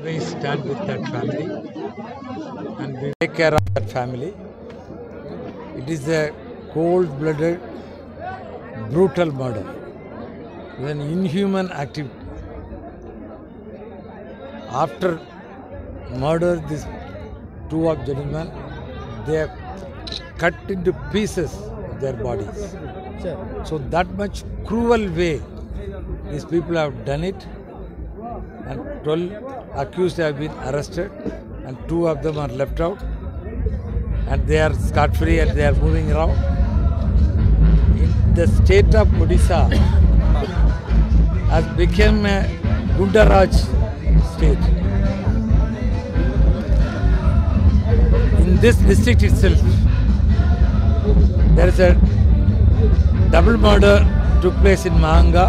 always stand with that family and we take care of that family. It is a cold-blooded, brutal murder. It is an inhuman activity. After murder, these two of gentlemen, they have cut into pieces their bodies. So that much cruel way these people have done it, and 12 accused have been arrested and 2 of them are left out and they are scot-free and they are moving around. In the state of Odisha has become a Gundaraj state. In this district itself, there is a double murder took place in Mahanga.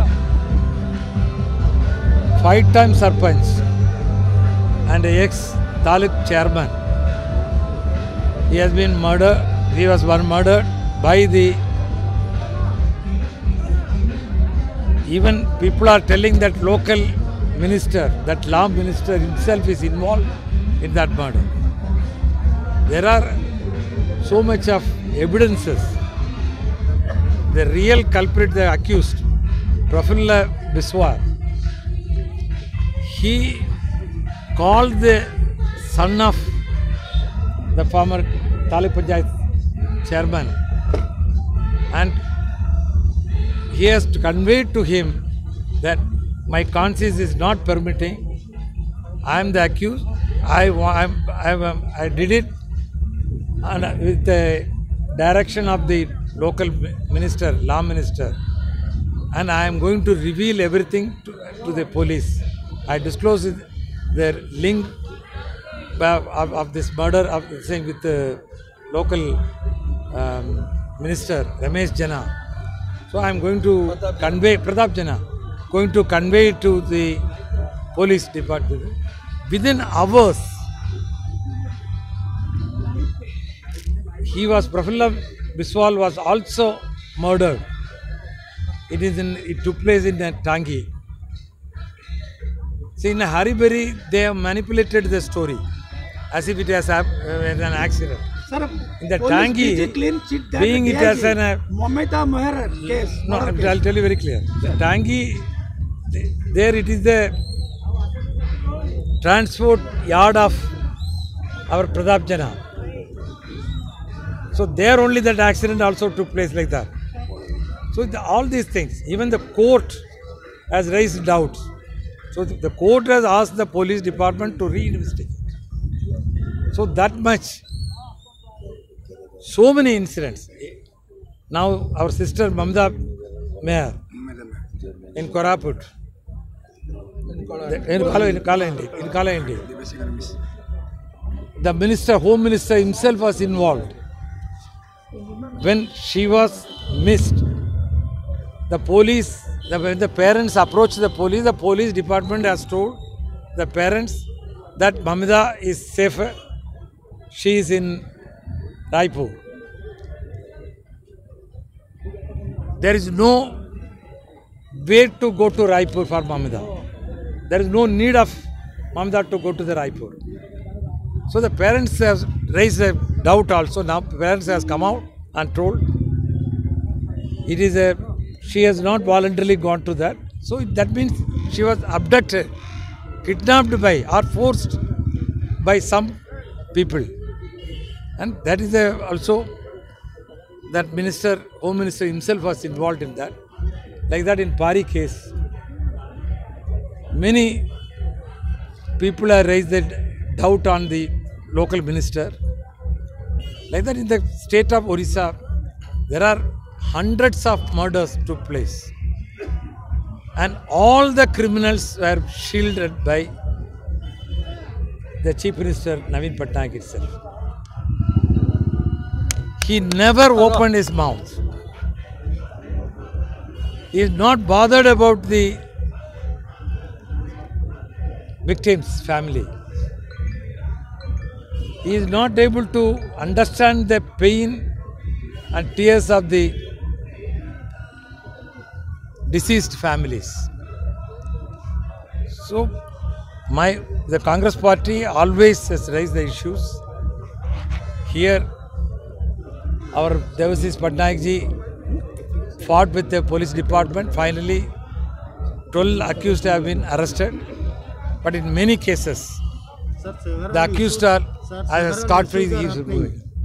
5-time Sarpanch and ex-Taluk chairman. He has been murdered. He was murdered by the. Even people are telling that local minister, that law minister himself is involved in that murder. There are so much of evidences. The real culprit, the accused, Prafulla Biswal, he called the son of the former Taluk Panchayat chairman and he has conveyed to him that my conscience is not permitting, I am the accused, I did it and with the direction of the local minister, law minister, and I am going to reveal everything to the police. I disclosed their link of this murder of saying with the local minister Ramesh Jana. So I am going to convey Pratap Jana, going to convey to the police department. Within hours, Prafulla Biswal was also murdered. It took place in Tangi. See, in a hurry-burry, they have manipulated the story as if it has an accident. Sir, in the Tangi, being it as an case. No, I'll tell you very clear. The Tangi, there it is the transport yard of our Pratap Jana. So there only that accident also took place like that. So all these things, even the court has raised doubts. So the court has asked the police department to reinvestigate. So that much, so many incidents. Now our sister Mamda Mayor in Koraput, in Kala Indi, the minister, Home Minister himself was involved. When she was missed, the police, when the parents approached the police department has told the parents that Mamida is safer. She is in Raipur. There is no way to go to Raipur for Mamida. There is no need of Mamida to go to the Raipur. So the parents have raised a doubt also. Now parents has come out and told she has not voluntarily gone to that. So that means she was abducted, kidnapped by or forced by some people. And that is also that minister, Home Minister himself was involved in that. Like that in Pari case, many people have raised that doubt on the local minister. Like that in the state of Odisha, there are hundreds of murders took place. And all the criminals were shielded by the Chief Minister Naveen Patnaik itself. He never opened his mouth. He is not bothered about the victim's family. He is not able to understand the pain and tears of the deceased families. So The Congress party always has raised the issues. Here, our Devasis Patnaik ji fought with the police department. Finally, 12 accused have been arrested. But in many cases, the accused are scot-free.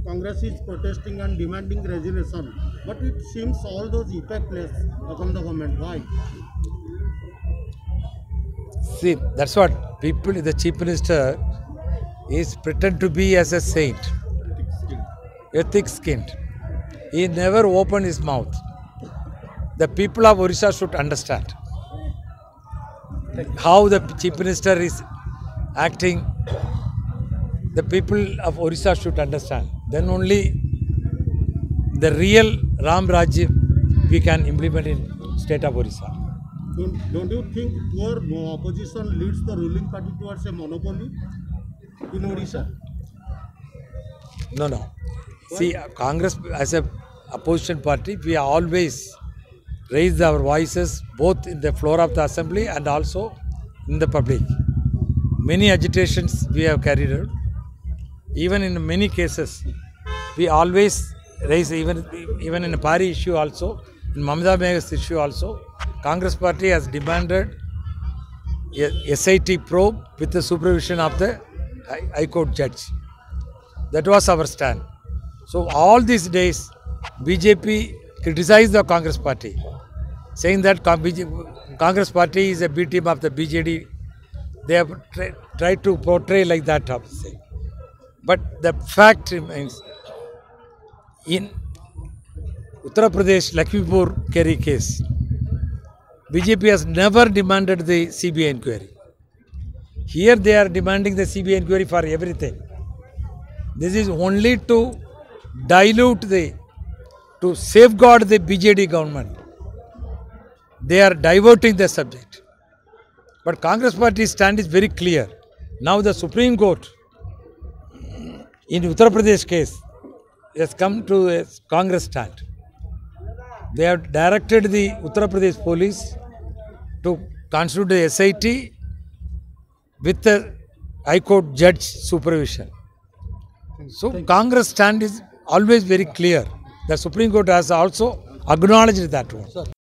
Congress is protesting and demanding resolution, but it seems all those effectless upon the government. Why? See, that's what people, the Chief Minister is pretend to be as a saint, a thick-skinned. He never opened his mouth. The people of Orissa should understand how the Chief Minister is acting. The people of Orissa should understand. Then only the real Ram Rajya we can implement in state of Orissa. Don't you think poor opposition leads the ruling party towards a monopoly in Orissa? No. See, Congress as a opposition party, we always raise our voices both in the floor of the assembly and also in the public. Many agitations we have carried out. Even in many cases, we always raise, even in a Pari issue also, in Mamata Megha's issue also, Congress party has demanded a SIT probe with the supervision of the High Court judge. That was our stand. So all these days, BJP criticized the Congress party, saying that Congress party is a B team of the BJD. They have tried to portray like that. But the fact remains, in Uttar Pradesh Lakshmipur Keri case, BJP has never demanded the CBI inquiry. Here they are demanding the CBI inquiry for everything. This is only to dilute to safeguard the BJD government. They are diverting the subject. But Congress party's stand is very clear. Now the Supreme Court in Uttar Pradesh case has come to a Congress stand. They have directed the Uttar Pradesh police to constitute the SIT with the High Court judge supervision. So Congress stand is always very clear. The Supreme Court has also acknowledged that one.